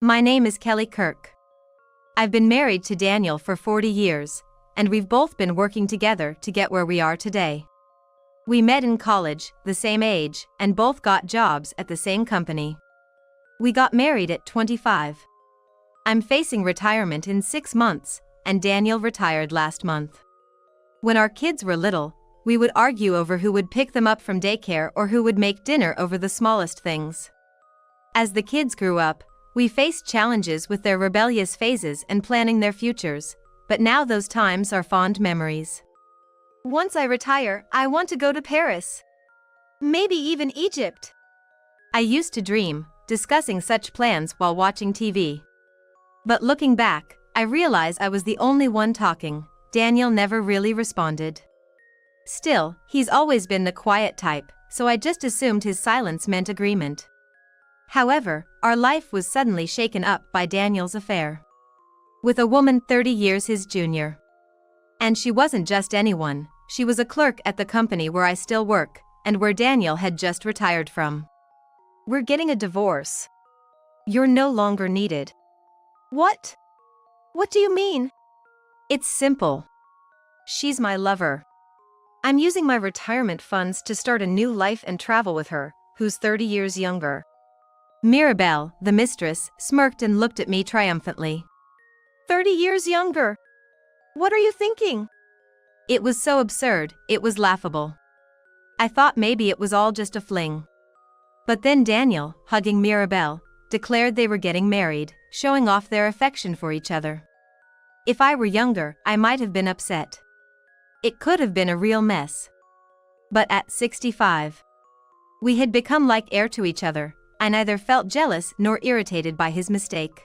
My name is Kelly Kirk. I've been married to Daniel for 40 years, and we've both been working together to get where we are today. We met in college, the same age, and both got jobs at the same company. We got married at 25. I'm facing retirement in 6 months, and Daniel retired last month. When our kids were little, we would argue over who would pick them up from daycare or who would make dinner over the smallest things. As the kids grew up, we faced challenges with their rebellious phases and planning their futures, but now those times are fond memories. Once I retire, I want to go to Paris. Maybe even Egypt. I used to dream, discussing such plans while watching TV. But looking back, I realize I was the only one talking. Daniel never really responded. Still, he's always been the quiet type, so I just assumed his silence meant agreement. However, our life was suddenly shaken up by Daniel's affair with a woman 30 years his junior. And she wasn't just anyone, she was a clerk at the company where I still work, and where Daniel had just retired from. We're getting a divorce. You're no longer needed. What? What do you mean? It's simple. She's my lover. I'm using my retirement funds to start a new life and travel with her, who's 30 years younger. Mirabelle, the mistress, smirked and looked at me triumphantly. 30 years younger? What are you thinking? It was so absurd, it was laughable. I thought maybe it was all just a fling. But then Daniel, hugging Mirabelle, declared they were getting married, showing off their affection for each other. If I were younger, I might have been upset. It could have been a real mess. But at 65, we had become like air to each other. I neither felt jealous nor irritated by his mistake.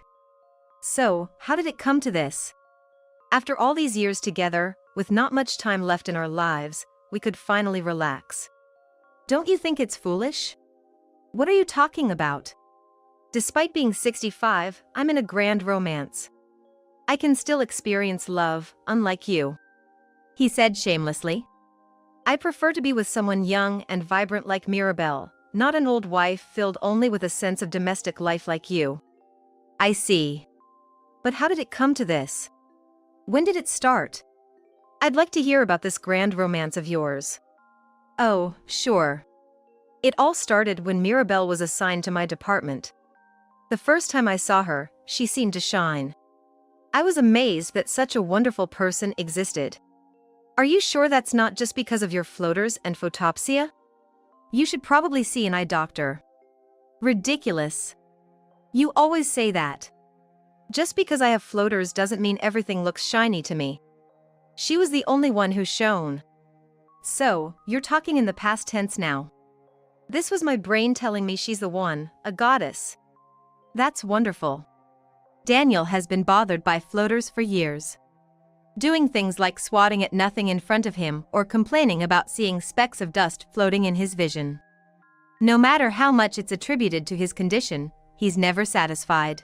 So, how did it come to this? After all these years together, with not much time left in our lives, we could finally relax. Don't you think it's foolish? What are you talking about? Despite being 65, I'm in a grand romance. I can still experience love, unlike you. He said shamelessly. I prefer to be with someone young and vibrant like Mirabelle, not an old wife filled only with a sense of domestic life like you. I see. But how did it come to this? When did it start? I'd like to hear about this grand romance of yours. Oh, sure. It all started when Mirabelle was assigned to my department. The first time I saw her, she seemed to shine. I was amazed that such a wonderful person existed. Are you sure that's not just because of your floaters and photopsia? You should probably see an eye doctor. Ridiculous. You always say that. Just because I have floaters doesn't mean everything looks shiny to me. She was the only one who shone. So, you're talking in the past tense now. This was my brain telling me she's the one, a goddess. That's wonderful. Daniel has been bothered by floaters for years. Doing things like swatting at nothing in front of him or complaining about seeing specks of dust floating in his vision. No matter how much it's attributed to his condition, he's never satisfied.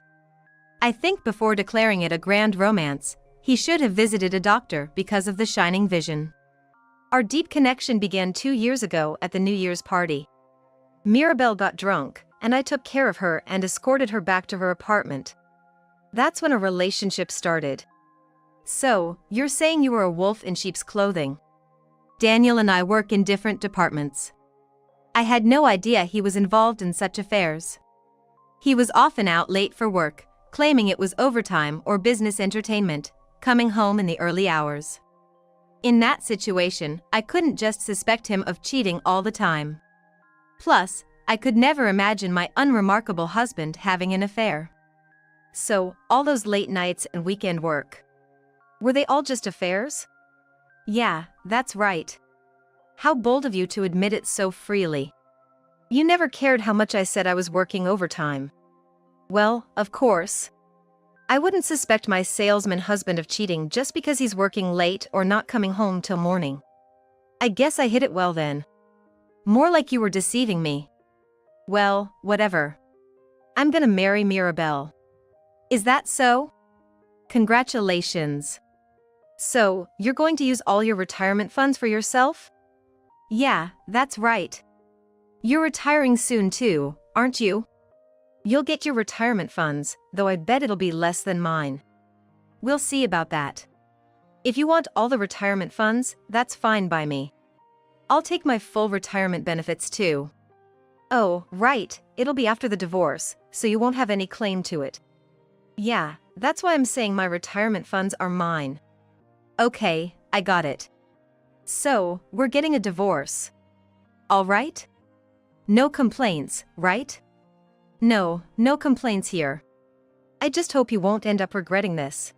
I think before declaring it a grand romance, he should have visited a doctor because of the shining vision. Our deep connection began 2 years ago at the New Year's party. Mirabelle got drunk, and I took care of her and escorted her back to her apartment. That's when a relationship started. So, you're saying you were a wolf in sheep's clothing? Daniel and I work in different departments. I had no idea he was involved in such affairs. He was often out late for work, claiming it was overtime or business entertainment, coming home in the early hours. In that situation, I couldn't just suspect him of cheating all the time. Plus, I could never imagine my unremarkable husband having an affair. So, all those late nights and weekend work. Were they all just affairs? Yeah, that's right. How bold of you to admit it so freely. You never cared how much I said I was working overtime. Well, of course. I wouldn't suspect my salesman husband of cheating just because he's working late or not coming home till morning. I guess I hit it well then. More like you were deceiving me. Well, whatever. I'm gonna marry Mirabelle. Is that so? Congratulations. So, you're going to use all your retirement funds for yourself? Yeah, that's right. You're retiring soon too, aren't you? You'll get your retirement funds, though I bet it'll be less than mine. We'll see about that. If you want all the retirement funds, that's fine by me. I'll take my full retirement benefits too. Oh, right, it'll be after the divorce, so you won't have any claim to it. Yeah, that's why I'm saying my retirement funds are mine. Okay, I got it. So, we're getting a divorce. All right? No complaints, right? No, no complaints here. I just hope you won't end up regretting this.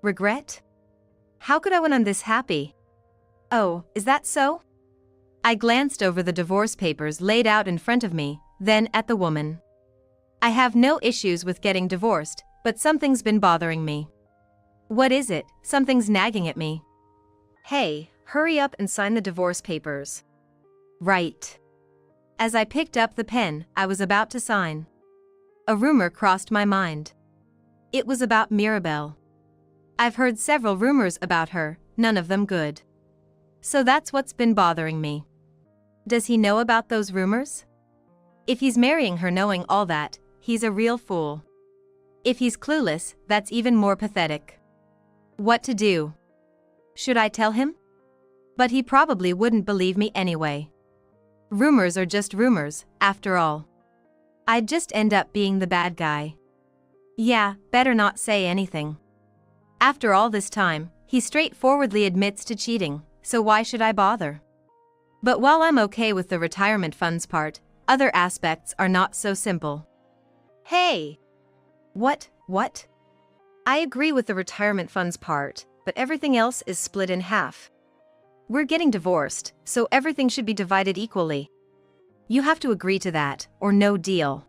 Regret? How could I when I'm this happy? Oh, is that so? I glanced over the divorce papers laid out in front of me, then at the woman. I have no issues with getting divorced, but something's been bothering me. What is it? Something's nagging at me. Hey, hurry up and sign the divorce papers. Right. As I picked up the pen, I was about to sign. A rumor crossed my mind. It was about Mirabelle. I've heard several rumors about her, none of them good. So that's what's been bothering me. Does he know about those rumors? If he's marrying her knowing all that, he's a real fool. If he's clueless, that's even more pathetic. What to do? Should I tell him? But he probably wouldn't believe me anyway. Rumors are just rumors, after all. I'd just end up being the bad guy. Yeah, better not say anything. After all this time, he straightforwardly admits to cheating, so why should I bother? But while I'm okay with the retirement funds part, other aspects are not so simple. Hey! What? I agree with the retirement funds part, but everything else is split in half. We're getting divorced, so everything should be divided equally. You have to agree to that, or no deal.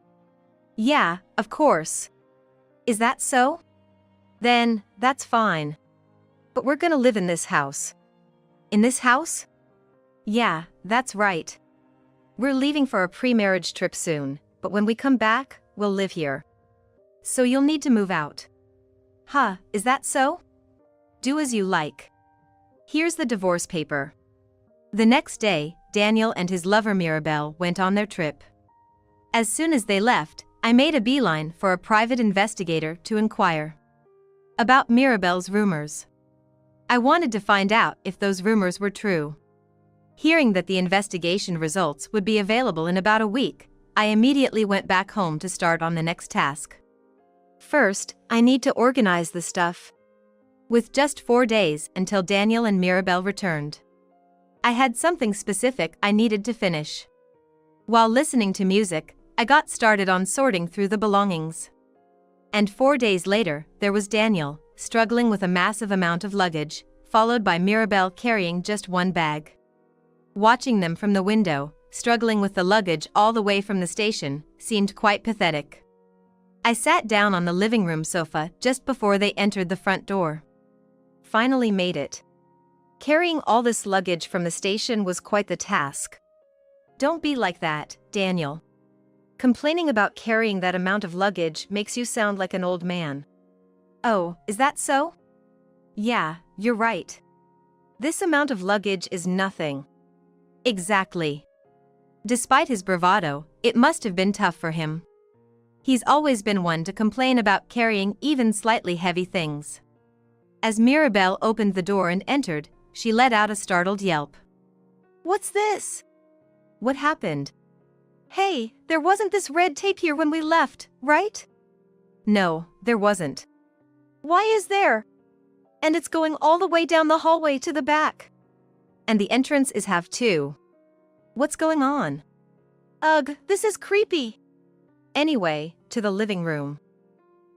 Yeah, of course. Is that so? Then, that's fine. But we're gonna live in this house. In this house? Yeah, that's right. We're leaving for a pre-marriage trip soon, but when we come back, we'll live here. So you'll need to move out. Huh, is that so? Do as you like. Here's the divorce paper. The next day, Daniel and his lover Mirabelle went on their trip. As soon as they left, I made a beeline for a private investigator to inquire about Mirabelle's rumors. I wanted to find out if those rumors were true. Hearing that the investigation results would be available in about a week, I immediately went back home to start on the next task. First, I need to organize the stuff. With just 4 days until Daniel and Mirabelle returned, I had something specific I needed to finish. While listening to music, I got started on sorting through the belongings. And 4 days later, there was Daniel, struggling with a massive amount of luggage, followed by Mirabelle carrying just one bag. Watching them from the window, struggling with the luggage all the way from the station, seemed quite pathetic. I sat down on the living room sofa just before they entered the front door. Finally made it. Carrying all this luggage from the station was quite the task. Don't be like that, Daniel. Complaining about carrying that amount of luggage makes you sound like an old man. Oh, is that so? Yeah, you're right. This amount of luggage is nothing. Exactly. Despite his bravado, it must have been tough for him. He's always been one to complain about carrying even slightly heavy things. As Mirabelle opened the door and entered, she let out a startled yelp. What's this? What happened? Hey, there wasn't this red tape here when we left, right? No, there wasn't. Why is there? And it's going all the way down the hallway to the back. And the entrance is half too. What's going on? Ugh, this is creepy. Anyway, to the living room.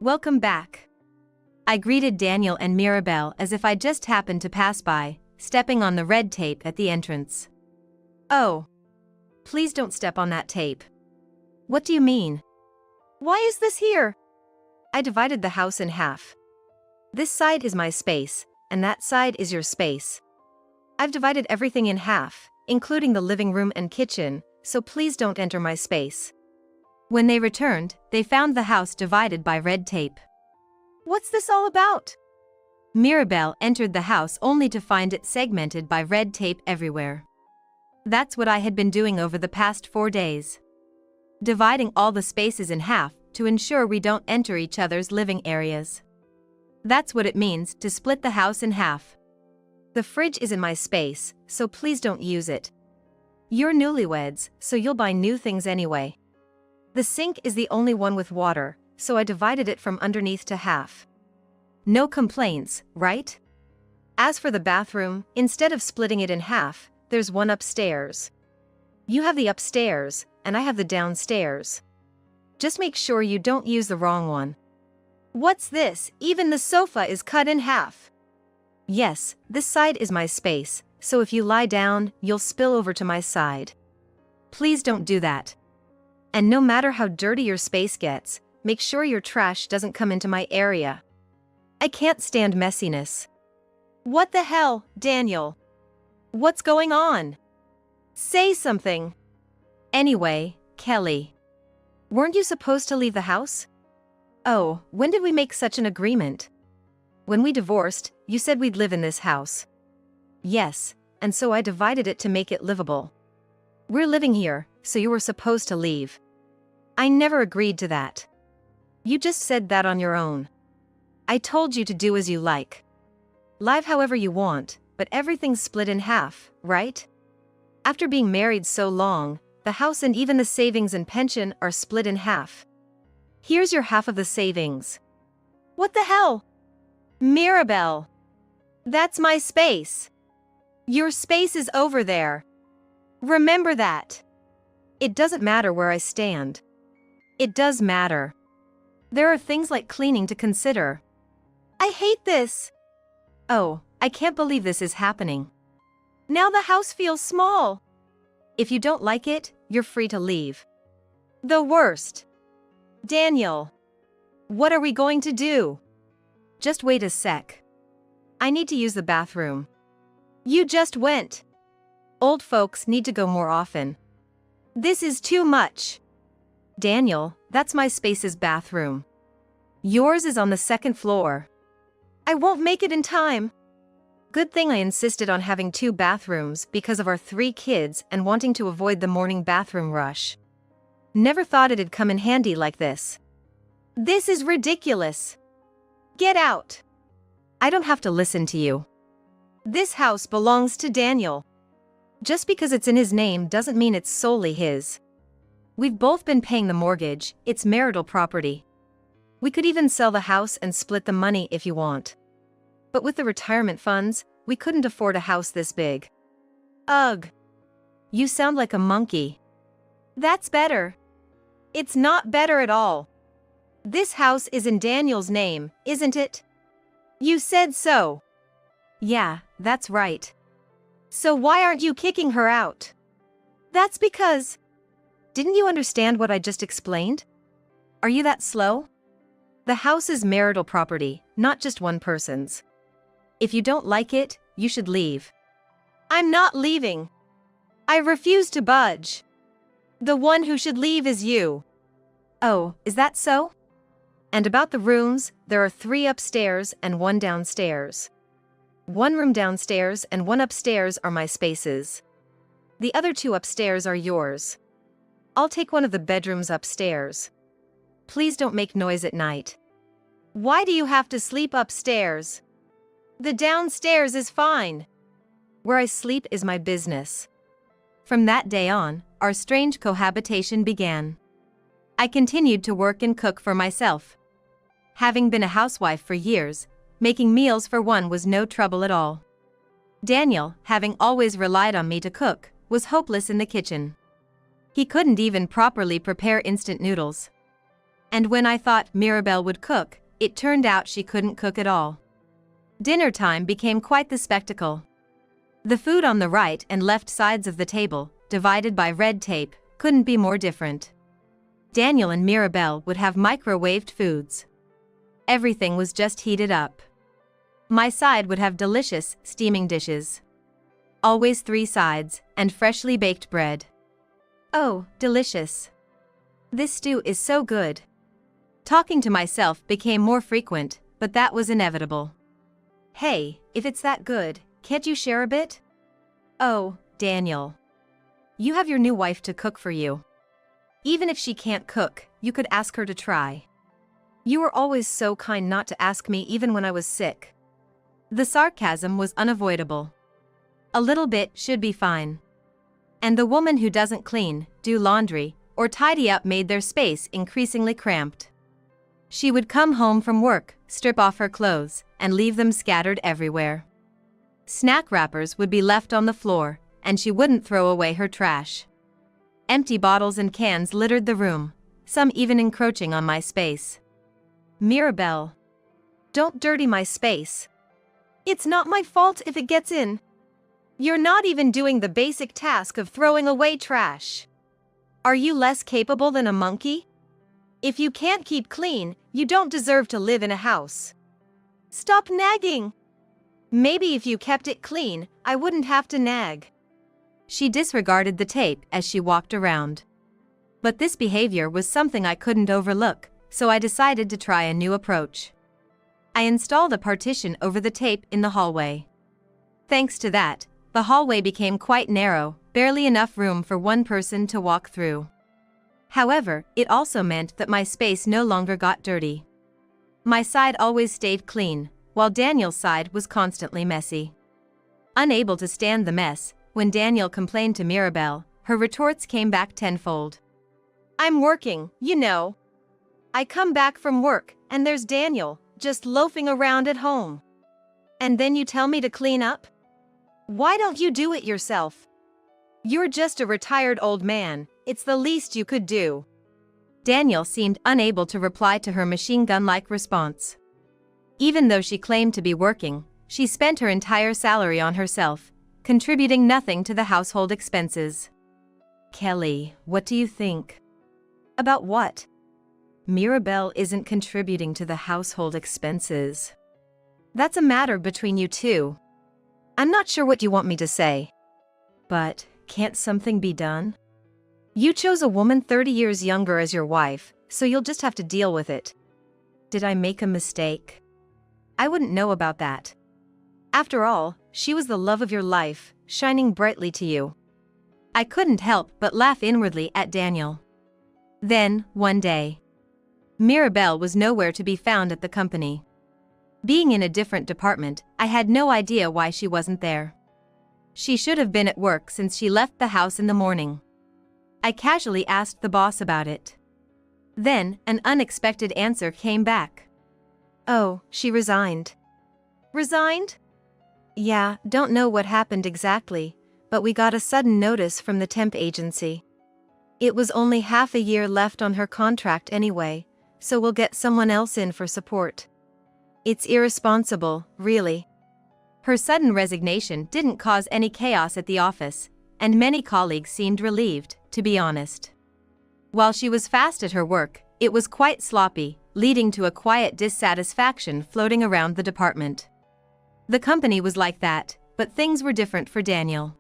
Welcome back. I greeted Daniel and Mirabelle as if I just happened to pass by, stepping on the red tape at the entrance. Oh. Please don't step on that tape. What do you mean? Why is this here? I divided the house in half. This side is my space, and that side is your space. I've divided everything in half, including the living room and kitchen, so please don't enter my space. When they returned, they found the house divided by red tape. What's this all about? Mirabelle entered the house only to find it segmented by red tape everywhere. That's what I had been doing over the past 4 days. dividing all the spaces in half to ensure we don't enter each other's living areas. That's what it means to split the house in half. The fridge is in my space, so please don't use it. You're newlyweds, so you'll buy new things anyway. The sink is the only one with water, so I divided it from underneath to half. No complaints, right? As for the bathroom, instead of splitting it in half, there's one upstairs. You have the upstairs, and I have the downstairs. Just make sure you don't use the wrong one. What's this? Even the sofa is cut in half. Yes, this side is my space, so if you lie down, you'll spill over to my side. Please don't do that. And no matter how dirty your space gets, make sure your trash doesn't come into my area. I can't stand messiness. What the hell, Daniel? What's going on? Say something. Anyway, Kelly. Weren't you supposed to leave the house? Oh, when did we make such an agreement? When we divorced, you said we'd live in this house. Yes, and so I divided it to make it livable. We're living here, so you were supposed to leave. I never agreed to that. You just said that on your own. I told you to do as you like. Live however you want, but everything's split in half, right? After being married so long, the house and even the savings and pension are split in half. Here's your half of the savings. What the hell? Mirabelle. That's my space. Your space is over there. Remember that. It doesn't matter where I stand. It does matter. There are things like cleaning to consider. I hate this. Oh, I can't believe this is happening. Now the house feels small. If you don't like it, you're free to leave. The worst. Daniel. What are we going to do? Just wait a sec. I need to use the bathroom. You just went. Old folks need to go more often. This is too much. Daniel, that's my space's bathroom. Yours is on the second floor. I won't make it in time. Good thing I insisted on having 2 bathrooms because of our 3 kids and wanting to avoid the morning bathroom rush. Never thought it'd come in handy like this. This is ridiculous. Get out. I don't have to listen to you. This house belongs to Daniel. Just because it's in his name doesn't mean it's solely his. We've both been paying the mortgage, it's marital property. We could even sell the house and split the money if you want. But with the retirement funds, we couldn't afford a house this big. Ugh. You sound like a monkey. That's better. It's not better at all. This house is in Daniel's name, isn't it? You said so. Yeah, that's right. So why aren't you kicking her out? That's because... Didn't you understand what I just explained? Are you that slow? The house is marital property, not just one person's. If you don't like it, you should leave. I'm not leaving. I refuse to budge. The one who should leave is you. Oh, is that so? And about the rooms, there are 3 upstairs and 1 downstairs. 1 room downstairs and 1 upstairs are my spaces. The other 2 upstairs are yours. I'll take one of the bedrooms upstairs. Please don't make noise at night. Why do you have to sleep upstairs? The downstairs is fine. Where I sleep is my business. From that day on, our strange cohabitation began. I continued to work and cook for myself. Having been a housewife for years, making meals for one was no trouble at all. Daniel, having always relied on me to cook, was hopeless in the kitchen. He couldn't even properly prepare instant noodles. And when I thought Mirabelle would cook, it turned out she couldn't cook at all. Dinner time became quite the spectacle. The food on the right and left sides of the table, divided by red tape, couldn't be more different. Daniel and Mirabelle would have microwaved foods. Everything was just heated up. My side would have delicious, steaming dishes. Always 3 sides, and freshly baked bread. Oh, delicious. This stew is so good. Talking to myself became more frequent, but that was inevitable. Hey, if it's that good, can't you share a bit? Oh, Daniel. You have your new wife to cook for you. Even if she can't cook, you could ask her to try. You were always so kind not to ask me even when I was sick. The sarcasm was unavoidable. A little bit should be fine. And the woman who doesn't clean, do laundry, or tidy up made their space increasingly cramped. She would come home from work, strip off her clothes, and leave them scattered everywhere. Snack wrappers would be left on the floor, and she wouldn't throw away her trash. Empty bottles and cans littered the room, some even encroaching on my space. Mirabelle. Don't dirty my space. It's not my fault if it gets in. You're not even doing the basic task of throwing away trash. Are you less capable than a monkey? If you can't keep clean, you don't deserve to live in a house. Stop nagging. Maybe if you kept it clean, I wouldn't have to nag. She disregarded the tape as she walked around. But this behavior was something I couldn't overlook, so I decided to try a new approach. I installed a partition over the tape in the hallway. Thanks to that, the hallway became quite narrow, barely enough room for one person to walk through. However, it also meant that my space no longer got dirty. My side always stayed clean, while Daniel's side was constantly messy. Unable to stand the mess, when Daniel complained to Mirabelle, her retorts came back tenfold. I'm working, you know. I come back from work, and there's Daniel, just loafing around at home. And then you tell me to clean up? Why don't you do it yourself? You're just a retired old man, it's the least you could do. Daniel seemed unable to reply to her machine gun-like response. Even though she claimed to be working, she spent her entire salary on herself, contributing nothing to the household expenses. Kelly, what do you think? About what? Mirabelle isn't contributing to the household expenses. That's a matter between you two. I'm not sure what you want me to say. But, can't something be done? You chose a woman 30 years younger as your wife, so you'll just have to deal with it. Did I make a mistake? I wouldn't know about that. After all, she was the love of your life, shining brightly to you. I couldn't help but laugh inwardly at Daniel. Then, one day, Mirabelle was nowhere to be found at the company. Being in a different department, I had no idea why she wasn't there. She should have been at work since she left the house in the morning. I casually asked the boss about it. Then, an unexpected answer came back. Oh, she resigned. Resigned? Yeah, don't know what happened exactly, but we got a sudden notice from the temp agency. It was only half a year left on her contract anyway, so we'll get someone else in for support. It's irresponsible, really. Her sudden resignation didn't cause any chaos at the office, and many colleagues seemed relieved, to be honest. While she was fast at her work, it was quite sloppy, leading to a quiet dissatisfaction floating around the department. The company was like that, but things were different for Daniel.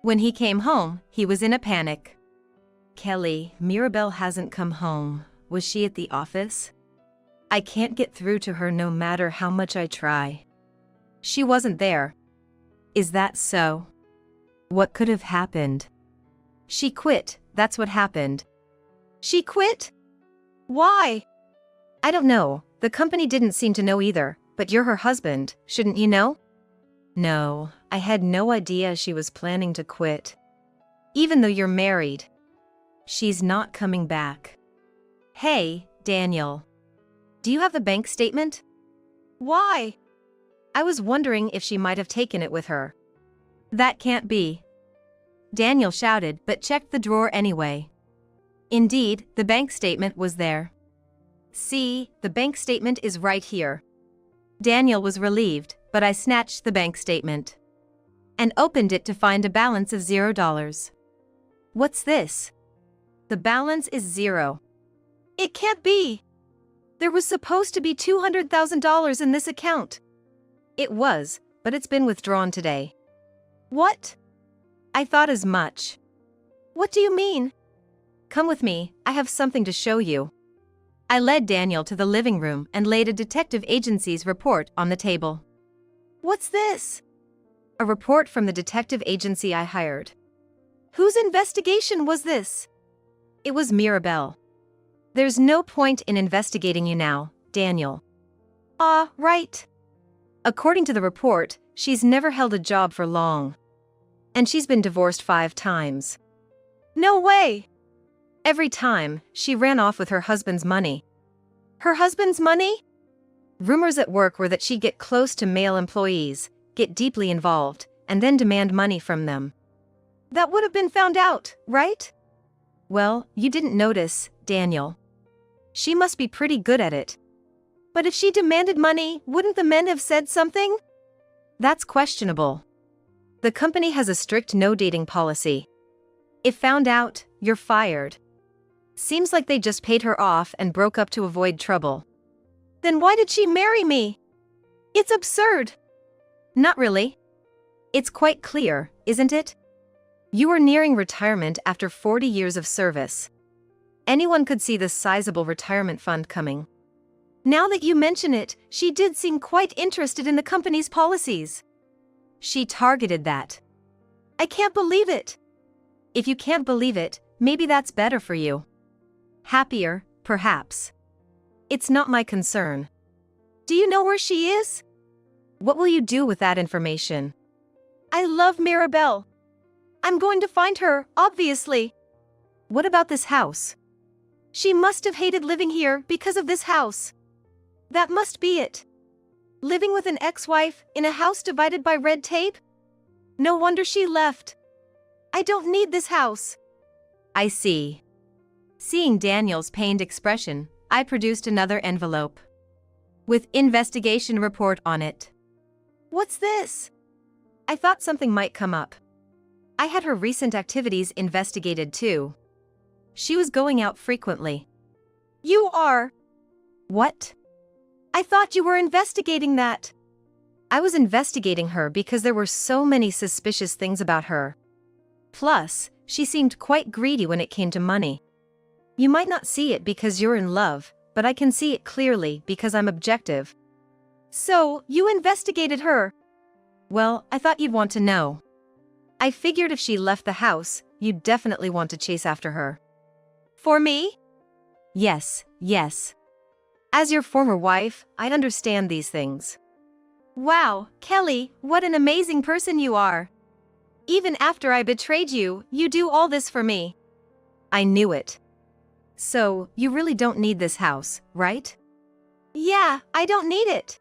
When he came home, he was in a panic. Kelly, Mirabelle hasn't come home. Was she at the office? I can't get through to her no matter how much I try. She wasn't there. Is that so? What could have happened? She quit, that's what happened. She quit? Why? I don't know, the company didn't seem to know either, but you're her husband, shouldn't you know? No, I had no idea she was planning to quit. Even though you're married. She's not coming back. Hey, Daniel. Do you have the bank statement? Why? I was wondering if she might have taken it with her. That can't be. Daniel shouted but checked the drawer anyway. Indeed, the bank statement was there. See, the bank statement is right here. Daniel was relieved, but I snatched the bank statement and opened it to find a balance of $0. What's this? The balance is 0. It can't be. There was supposed to be $200,000 in this account. It was, but it's been withdrawn today. What? I thought as much. What do you mean? Come with me, I have something to show you. I led Daniel to the living room and laid a detective agency's report on the table. What's this? A report from the detective agency I hired. Whose investigation was this? It was Mirabelle. There's no point in investigating you now, Daniel. Right. According to the report, she's never held a job for long. And she's been divorced 5 times. No way! Every time, she ran off with her husband's money. Her husband's money? Rumors at work were that she'd get close to male employees, get deeply involved, and then demand money from them. That would have been found out, right? Well, you didn't notice, Daniel. She must be pretty good at it. But if she demanded money, wouldn't the men have said something? That's questionable. The company has a strict no-dating policy. If found out, you're fired. Seems like they just paid her off and broke up to avoid trouble. Then why did she marry me? It's absurd. Not really. It's quite clear, isn't it? You were nearing retirement after 40 years of service. Anyone could see the sizable retirement fund coming. Now that you mention it, she did seem quite interested in the company's policies. She targeted that. I can't believe it. If you can't believe it, maybe that's better for you. Happier, perhaps. It's not my concern. Do you know where she is? What will you do with that information? I love Mirabelle. I'm going to find her, obviously. What about this house? She must have hated living here because of this house. That must be it. Living with an ex-wife in a house divided by red tape? No wonder she left. I don't need this house. I see. Seeing Daniel's pained expression, I produced another envelope. With investigation report on it. What's this? I thought something might come up. I had her recent activities investigated too. She was going out frequently. You are? What? I thought you were investigating that. I was investigating her because there were so many suspicious things about her. Plus, she seemed quite greedy when it came to money. You might not see it because you're in love, but I can see it clearly because I'm objective. So, you investigated her? Well, I thought you'd want to know. I figured if she left the house, you'd definitely want to chase after her. For me? Yes. As your former wife, I'd understand these things. Wow, Kelly, what an amazing person you are. Even after I betrayed you, you do all this for me. I knew it. So, you really don't need this house, right? Yeah, I don't need it.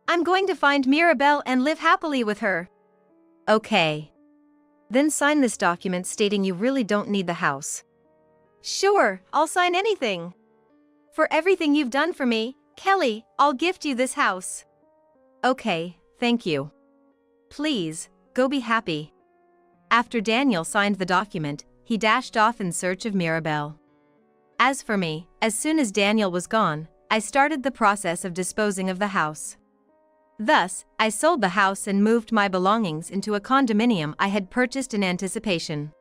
I'm going to find Mirabelle and live happily with her. Okay. Then sign this document stating you really don't need the house. Sure, I'll sign anything. For everything you've done for me, Kelly, I'll gift you this house. Okay, thank you. Please, go be happy. After Daniel signed the document, he dashed off in search of Mirabelle. As for me, as soon as Daniel was gone, I started the process of disposing of the house. Thus, I sold the house and moved my belongings into a condominium I had purchased in anticipation.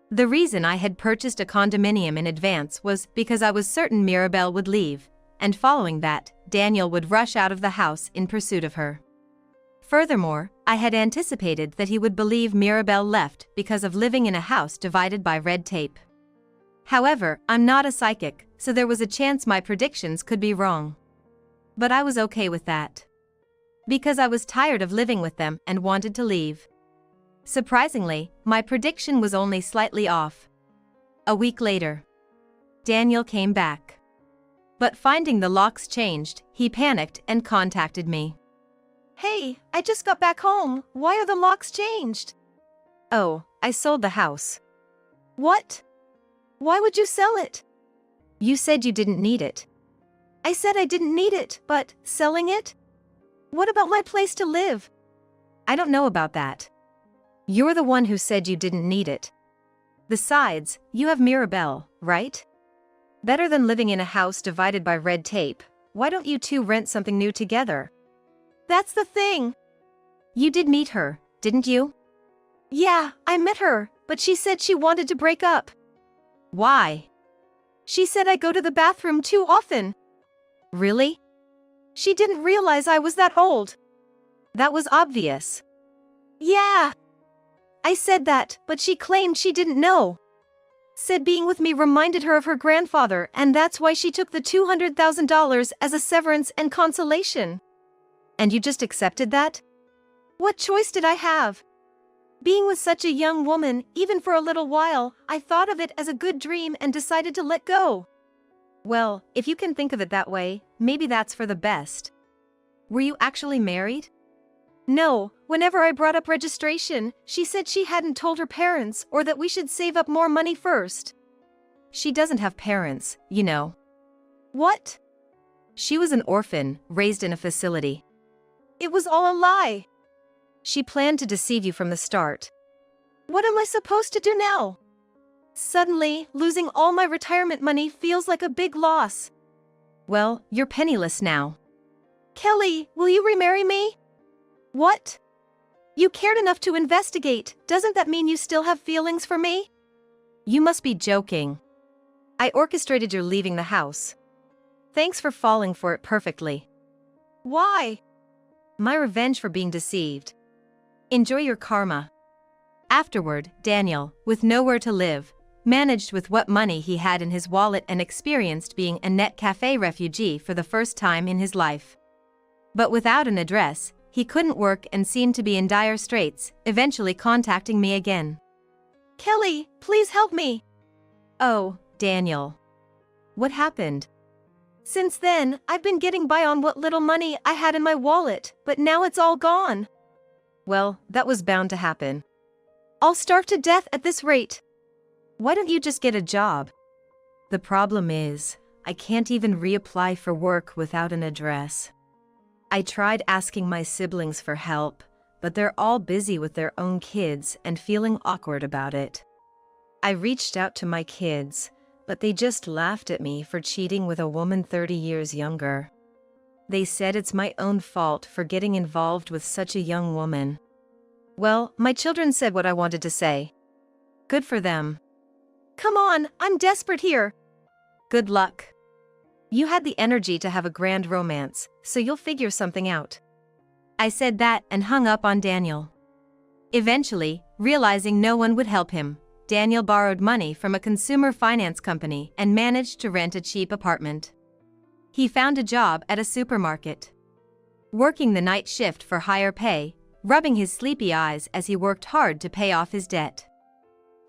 The reason I had purchased a condominium in advance was because I was certain Mirabelle would leave, and following that, Daniel would rush out of the house in pursuit of her. Furthermore, I had anticipated that he would believe Mirabelle left because of living in a house divided by red tape. However, I'm not a psychic, so there was a chance my predictions could be wrong. But I was okay with that. Because I was tired of living with them and wanted to leave. Surprisingly, my prediction was only slightly off. A week later, Daniel came back. But finding the locks changed, he panicked and contacted me. Hey, I just got back home. Why are the locks changed? Oh, I sold the house. What? Why would you sell it? You said you didn't need it. I said I didn't need it, but selling it? What about my place to live? I don't know about that. You're the one who said you didn't need it. Besides, you have Mirabelle, right? Better than living in a house divided by red tape. Why don't you two rent something new together? That's the thing. You did meet her, didn't you? Yeah, I met her, but she said she wanted to break up. Why? She said I go to the bathroom too often. Really? She didn't realize I was that old. That was obvious. Yeah. I said that, but she claimed she didn't know. Said being with me reminded her of her grandfather, and that's why she took the $200,000 as a severance and consolation. And you just accepted that? What choice did I have? Being with such a young woman, even for a little while, I thought of it as a good dream and decided to let go. Well, if you can think of it that way, maybe that's for the best. Were you actually married? No, whenever I brought up registration, she said she hadn't told her parents or that we should save up more money first. She doesn't have parents, you know. What? She was an orphan, raised in a facility. It was all a lie. She planned to deceive you from the start. What am I supposed to do now? Suddenly, losing all my retirement money feels like a big loss. Well, you're penniless now. Kelly, will you remarry me? What? You cared enough to investigate, doesn't that mean you still have feelings for me? You must be joking. I orchestrated your leaving the house. Thanks for falling for it perfectly. Why? My revenge for being deceived. Enjoy your karma. Afterward, Daniel, with nowhere to live, managed with what money he had in his wallet and experienced being a net cafe refugee for the first time in his life. But without an address, he couldn't work and seemed to be in dire straits, eventually contacting me again. Kelly, please help me. Oh, Daniel. What happened? Since then, I've been getting by on what little money I had in my wallet, but now it's all gone. Well, that was bound to happen. I'll starve to death at this rate. Why don't you just get a job? The problem is, I can't even reapply for work without an address. I tried asking my siblings for help, but they're all busy with their own kids and feeling awkward about it. I reached out to my kids, but they just laughed at me for cheating with a woman 30 years younger. They said it's my own fault for getting involved with such a young woman. Well, my children said what I wanted to say. Good for them. Come on, I'm desperate here. Good luck. You had the energy to have a grand romance, so you'll figure something out. I said that and hung up on Daniel. Eventually, realizing no one would help him, Daniel borrowed money from a consumer finance company and managed to rent a cheap apartment. He found a job at a supermarket. Working the night shift for higher pay, rubbing his sleepy eyes as he worked hard to pay off his debt.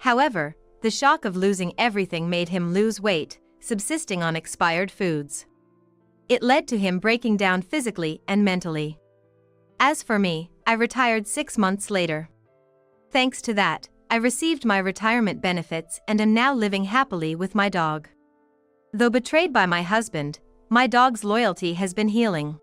However, the shock of losing everything made him lose weight, subsisting on expired foods. It led to him breaking down physically and mentally. As for me, I retired 6 months later. Thanks to that, I received my retirement benefits and am now living happily with my dog. Though betrayed by my husband, my dog's loyalty has been healing.